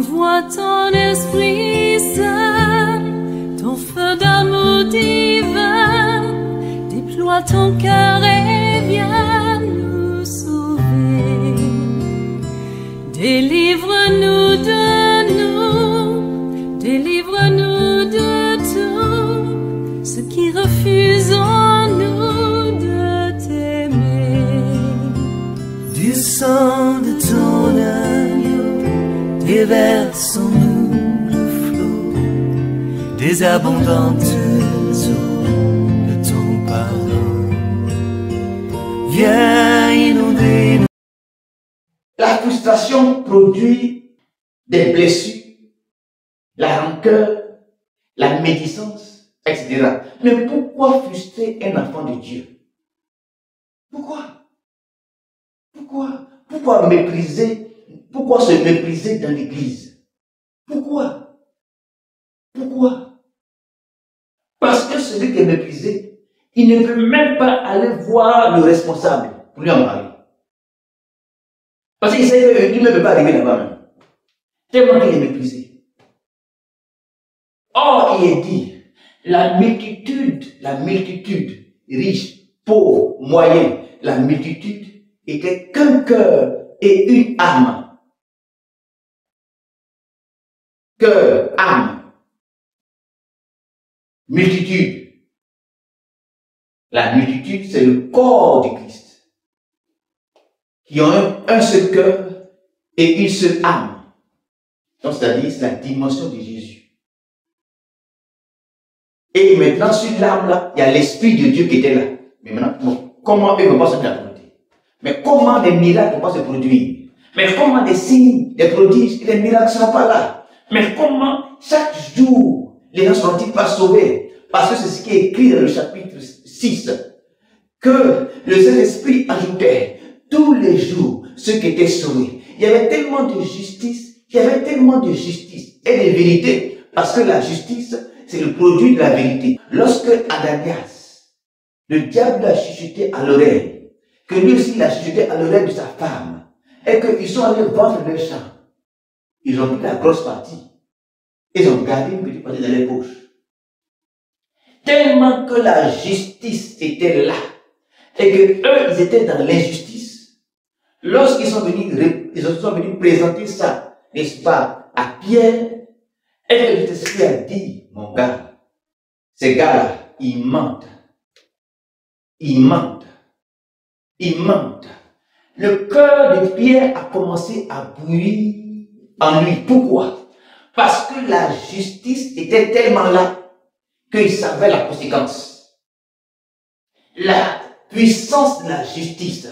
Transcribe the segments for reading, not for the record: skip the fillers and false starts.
Envoie ton Esprit Saint, ton feu d'amour divin, déploie ton cœur et viens nous sauver. Délivre-nous de nous, délivre-nous de tout ce qui refuse en nous de t'aimer. Du sang de ton agneau, déverse-nous le flot des abondantes eaux de ton pardon. Viens inonder nous. La frustration produit des blessures, la rancœur, la médisance, etc. Mais pourquoi frustrer un enfant de Dieu? Pourquoi? Pourquoi mépriser? Pourquoi se mépriser dans l'église? Pourquoi? Parce que celui qui est méprisé, il ne peut même pas aller voir le responsable pour lui en parler. Parce qu'il sait que lui ne peut pas arriver là-bas même. Tellement qu'il est méprisé. Or, il est dit, la multitude, riche, pauvre, moyen, la multitude était qu'un cœur et une âme. Cœur, âme, multitude. La multitude, c'est le corps du Christ, qui ont un seul cœur et une seule âme. Donc, c'est-à-dire, c'est la dimension de Jésus. Et maintenant, sur l'âme-là, il y a l'Esprit de Dieu qui était là. Mais maintenant, bon, comment eux ne vont pas se faire? Mais comment des miracles ne vont pas se produire? Mais comment des signes, des prodiges et des miracles ne sont pas là? Mais comment chaque jour les gens ne seront-ils pas sauvés? Parce que c'est ce qui est écrit dans le chapitre 6, que le Saint-Esprit ajoutait tous les jours ceux qui étaient sauvés. Il y avait tellement de justice, et de vérité, parce que la justice, c'est le produit de la vérité. Lorsque Ananias, le diable a chuchoté à l'oreille, que lui aussi il a chuchoté à l'oreille de sa femme, et qu'ils sont allés vendre leur champ, ils ont pris la grosse partie, ils ont gardé une petite partie dans les poches. Tellement que la justice était là, et que eux, ils étaient dans l'injustice. Lorsqu'ils sont venus présenter ça, n'est-ce pas, à Pierre, et que le Saint-Esprit a dit, mon gars, ces gars-là, ils mentent. Le cœur de Pierre a commencé à bouillir en lui. Pourquoi? Parce que la justice était tellement là qu'il savait la conséquence. La puissance de la justice,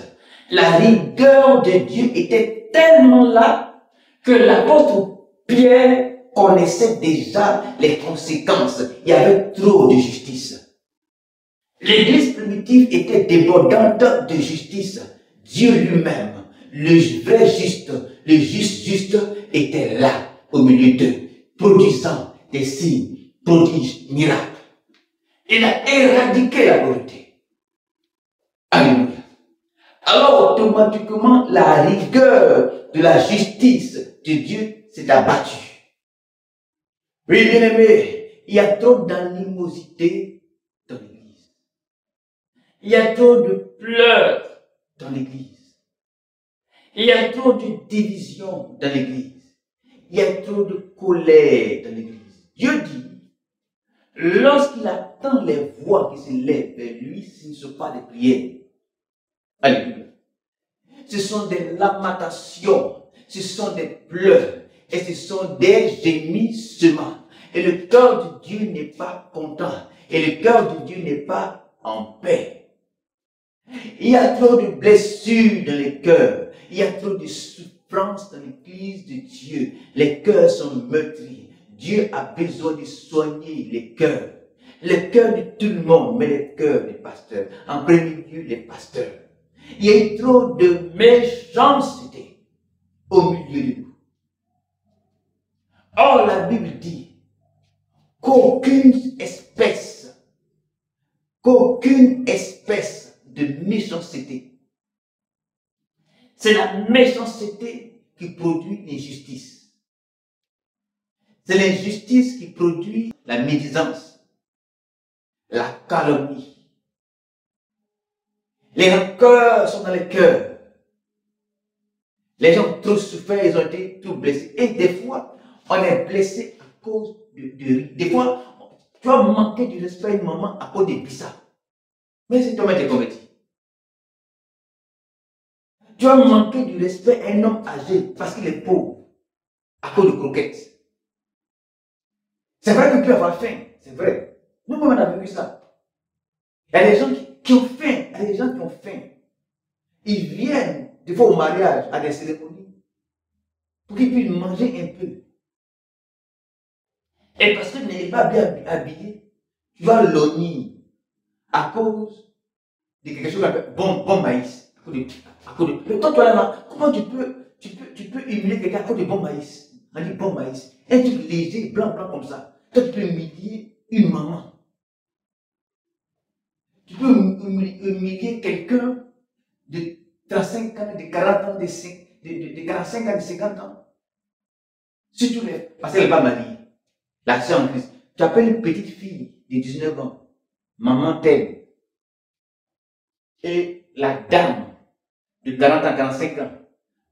la rigueur de Dieu était tellement là que l'apôtre Pierre connaissait déjà les conséquences. Il y avait trop de justice. L'église primitive était débordante de justice. Dieu lui-même, le vrai juste, le juste était là au milieu d'eux, produisant des signes, prodiges, miracles. Il a éradiqué la pauvreté. Alléluia. Alors automatiquement, la rigueur de la justice de Dieu s'est abattue. Oui, bien aimé, il y a trop d'animosité dans l'église. Il y a trop de pleurs dans l'église. Il y a trop de division dans l'église. Il y a trop de colère dans l'église. Dieu dit, lorsqu'il attend les voix qui se lèvent vers lui, ce ne sont pas des prières. Alléluia. Ce sont des lamentations, ce sont des pleurs, et ce sont des gémissements. Et le cœur de Dieu n'est pas content, et le cœur de Dieu n'est pas en paix. Il y a trop de blessures dans les cœurs, il y a trop de souffrances dans l'église de Dieu. Les cœurs sont meurtris. Dieu a besoin de soigner les cœurs. Les cœurs de tout le monde, mais les cœurs des pasteurs. En premier lieu, les pasteurs. Il y a eu trop de méchanceté au milieu de nous. Or, la Bible dit qu'aucune espèce de méchanceté, c'est la méchanceté qui produit l'injustice. C'est l'injustice qui produit la médisance, la calomnie. Les rancœurs sont dans les cœurs. Les gens ont trop souffert, ils ont été tout blessés. Et des fois, on est blessé à cause de des fois, tu vas manquer du respect à une maman à cause de Bissa. Mais c'est toi-même qui es converti. Tu vas manquer du respect à un homme âgé parce qu'il est pauvre à cause de croquettes. C'est vrai que tu peux avoir faim, c'est vrai. Nous-mêmes, on a vécu ça. Il y a des gens qui ont faim, il y a des gens qui ont faim. Ils viennent, des fois au mariage, à des cérémonies, pour qu'ils puissent manger un peu. Et parce que tu n'es pas bien habillé, tu vas logner à cause de quelque chose qu'on appelle bon maïs. Mais quand tu es là, comment tu peux humilier quelqu'un à cause de bon maïs? On dit bon maïs. Un truc léger, blanc comme ça. Toi, tu peux humilier une maman. Tu peux humilier quelqu'un de 35 ans, de 40 ans, de 45 ans, de 50 ans. Surtout parce qu'elle n'est pas mariée. La sœur en Christ. Tu appelles une petite fille de 19 ans, maman telle. Et la dame de 40 ans, 45 ans,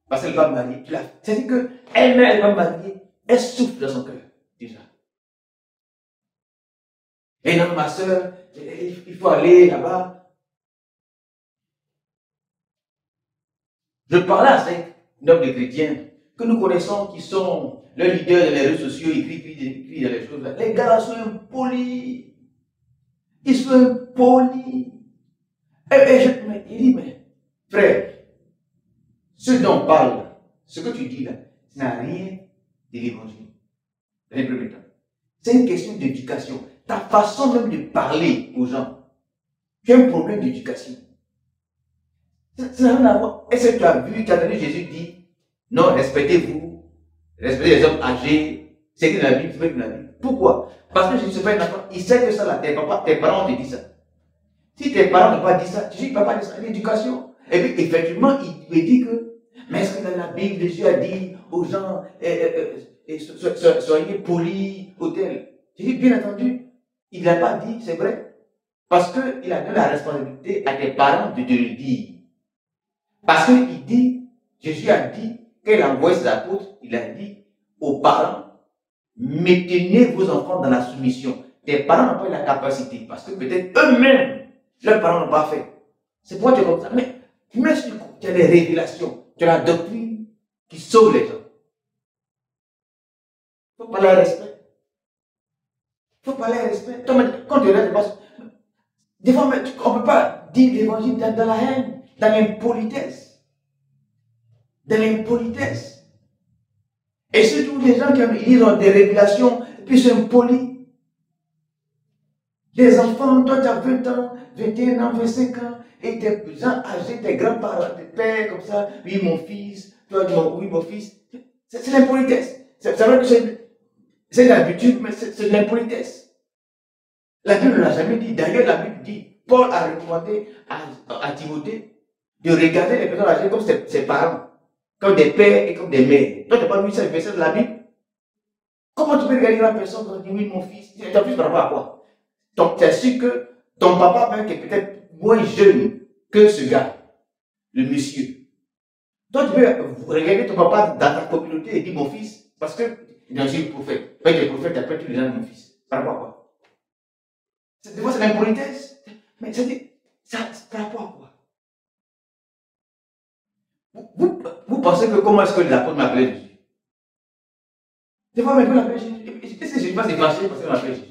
parce qu'elle n'est pas mariée, c'est-à-dire qu'elle-même, elle n'est pas mariée, elle souffre dans son cœur, déjà. Et non, ma soeur, il faut aller là-bas. Je parlais à 5 hommes de chrétiens que nous connaissons qui sont leurs leaders dans les réseaux sociaux, ils crient dans les choses. Les gars sont impolis. Ils sont impolis. Il dit, mais frère, ce dont on parle, ce que tu dis là, ça n'a rien de l'évangile. Dans les premiers temps. C'est une question d'éducation. Ta façon même de parler aux gens. Tu as un problème d'éducation. Ça n'a rien à voir. Est-ce que tu as vu, tu as entendu Jésus dire, non, respectez-vous, respectez les hommes âgés, c'est que dans la Bible, c'est que dans la Bible. Pourquoi? Parce que Jésus, c'est pas un enfant, il sait que ça là, tes parents te disent ça. Si tes parents n'ont pas dit ça, tu dis, papa dit ça, l'éducation. Et puis, effectivement, il me dit que, mais est-ce que dans la Bible, Jésus a dit aux gens, soyez polis, hôtel. J'ai dit, bien entendu, il n'a pas dit, c'est vrai. Parce qu'il a donné la responsabilité à tes parents de te le dire. Parce qu'il dit, Jésus a dit, qu'il a envoyé ses apôtres, il a dit aux parents, maintenez vos enfants dans la soumission. Tes parents n'ont pas eu la capacité, parce que peut-être eux-mêmes, leurs parents n'ont pas fait. C'est pourquoi tu es comme ça. Mais tu as les révélations, tu as la doctrine qui sauve les gens. Il faut parler à respect. Il faut parler à respect. Quand tu es là, des fois, on ne peut pas dire l'évangile dans la haine, dans l'impolitesse. Dans l'impolitesse. Et surtout les gens qui ont des révélations, puis sont impolis. Les enfants, toi tu as 20 ans, 21 ans, 25 ans, et tes gens âgés, tes grands-parents, tes pères comme ça, oui mon fils, toi tu dis oui mon fils. C'est l'impolitesse. C'est vrai que c'est une habitude, mais c'est de l'impolitesse. La Bible ne l'a jamais dit. D'ailleurs, la Bible dit, Paul a recommandé à Timothée de regarder les personnes âgées comme ses parents, comme des pères et comme des mères. Toi, tu n'as pas vu ça, verset de la Bible? Comment tu peux regarder la personne quand tu dis oui, mon fils? Ton fils par rapport à quoi? Donc, tu es sûr que ton papa, même, qui est peut-être moins jeune que ce gars, le monsieur. Toi, tu peux regarder ton papa dans ta communauté et dire mon fils, parce que il est aussi le prophète. Quand il est prophète, après tu lui donnes mon fils. Par rapport à quoi? Des fois, c'est l'impolitesse. Mais ça par rapport à quoi? Vous pensez que comment est-ce que les apôtres m'appelaient Jésus? Des fois, même l'appelle Jésus. Est-ce que Jésus va se fâcher parce qu'il m'appelle Jésus?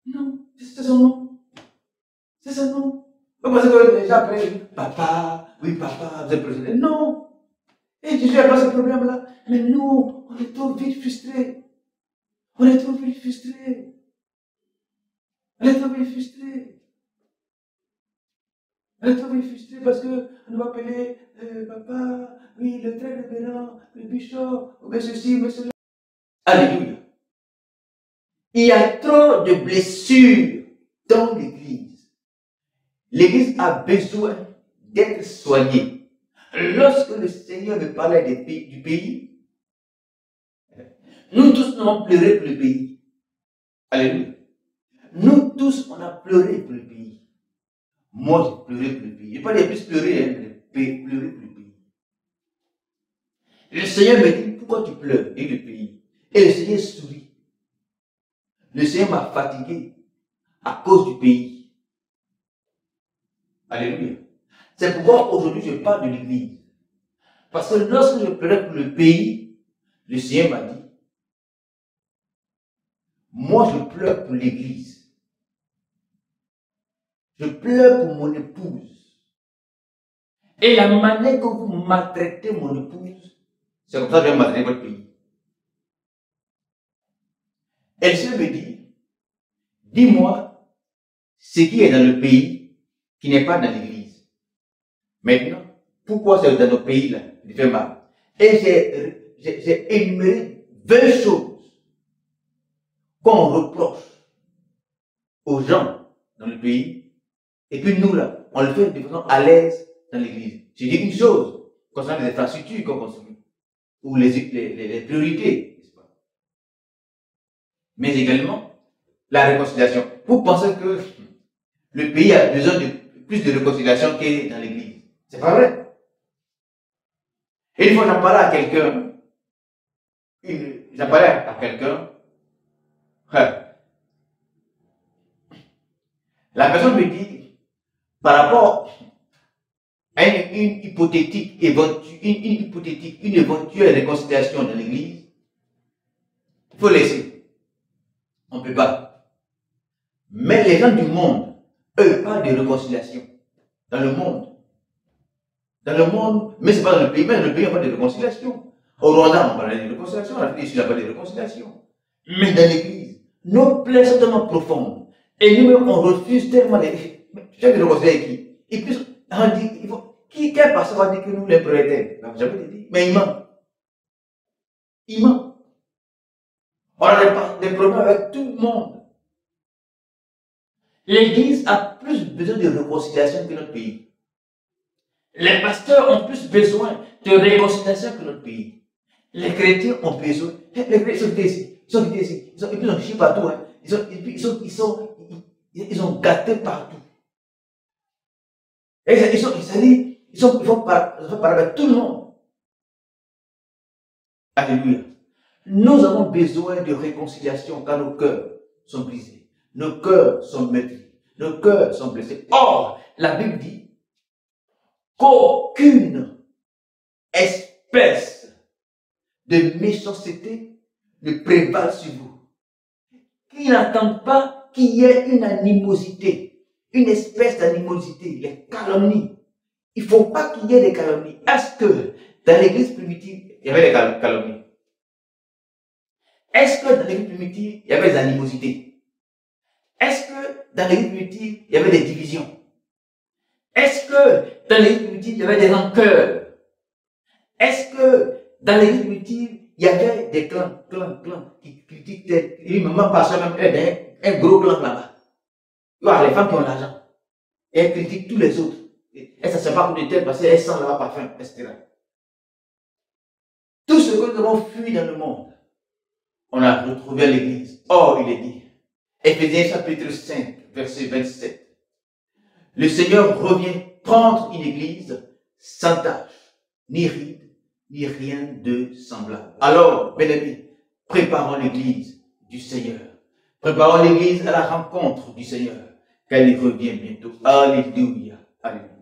Non, c'est son nom. C'est son nom. Vous pensez que les gens appellent Jésus? Papa, oui, papa, vous êtes président. Non. Et Jésus n'a pas ce problème-là. Mais nous, on est trop vite frustrés. On est trop vite frustrés. On est trop vite frustrés. On est trop vite frustrés parce qu'on nous va appeler papa, oui, le très révérend, le bishop, mais ceci, mais cela. Alléluia. Il y a trop de blessures dans l'église. L'église a besoin d'être soignée. Lorsque le Seigneur me parlait du pays, Nous tous, nous avons pleuré pour le pays. Alléluia. Nous tous, on a pleuré pour le pays. Moi, j'ai pleuré pour le pays. Je n'ai pas dit plus pleurer, hein, mais pleurer pour le pays. Le Seigneur me dit, pourquoi tu pleures? Et le pays. Et le Seigneur sourit. Le Seigneur m'a fatigué à cause du pays. Alléluia. C'est pourquoi aujourd'hui je parle de l'église. Parce que lorsque je pleurais pour le pays, le Seigneur m'a dit, moi je pleure pour l'église. Je pleure pour mon épouse. Et la manière que vous maltraitez mon épouse, c'est comme ça que je vais maltraiter votre pays. Elle se me dit, dis-moi ce qui est dans le pays qui n'est pas dans l'église. Maintenant, pourquoi c'est dans nos pays-là qui fait mal? Et j'ai énuméré 20 choses qu'on reproche aux gens dans le pays, et puis nous là, on le fait de façon à l'aise dans l'église. J'ai dit une chose concernant les infrastructures qu'on construit, ou les priorités, n'est-ce pas? Mais également la réconciliation. Vous pensez que le pays a besoin de plus de réconciliation que dans l'église? C'est pas vrai. Et une fois j'en parlais à quelqu'un, la personne me dit, par rapport à une éventuelle réconciliation dans l'église, il faut laisser. On ne peut pas. Mais les gens du monde, eux, parlent de réconciliation. Dans le monde. Dans le monde, mais ce n'est pas dans le pays, mais dans le pays, on parle de réconciliation. Au Rwanda, on parle de réconciliation, en Afrique du Sud, on parle de réconciliation. Mais dans l'église, nos plaies sont tellement profondes. Et nous-mêmes, on refuse tellement de réconcilier avec qui? Et puis, on dit, quel pasteur va dire que nous, les prolétaires? J'avais dit, mais il ment. Il ment. On a des problèmes avec tout le monde. L'église a plus besoin de réconciliation que notre pays. Les pasteurs ont plus besoin de réconciliation que notre pays. Les chrétiens ont besoin. Les chrétiens sont ici. Ils sont ici. Ils ont chié partout. Hein. Ils ont gâté partout. Et ils font parler avec tout le monde. Alléluia. Nous avons besoin de réconciliation quand nos cœurs sont brisés. Nos cœurs sont meurtris. Nos cœurs sont blessés. Or, la Bible dit qu'aucune espèce de méchanceté ne prévale sur vous. Qu'ils n'attendent pas qu'il y ait une animosité, une espèce d'animosité, les calomnies. Il ne faut pas qu'il y ait des calomnies. Est-ce que dans l'église primitive, il y avait des calomnies? Est-ce que dans l'église primitive, il y avait des animosités? Est-ce que dans l'église primitive, il y avait des divisions? Est-ce que dans l'église primitive, il y avait des rancœurs? Est-ce que dans l'église primitive, il y avait des clans qui critiquent et maman pasteur même un gros clan là-bas. Il y a les femmes qui ont l'argent. Et elles critiquent tous les autres. Et ça ne se fait pas pour de tête parce qu'elles sentent là-bas parfum, etc. Tout ce que nous avons fui dans le monde, on a retrouvé à l'église. Or, il est dit, Éphésiens chapitre 5, verset 27. Le Seigneur revient prendre une église sans tache, ni ride, ni rien de semblable. Alors, bien-aimés, préparons l'église du Seigneur. Préparons l'église à la rencontre du Seigneur, car il revient bientôt. Alléluia. Alléluia.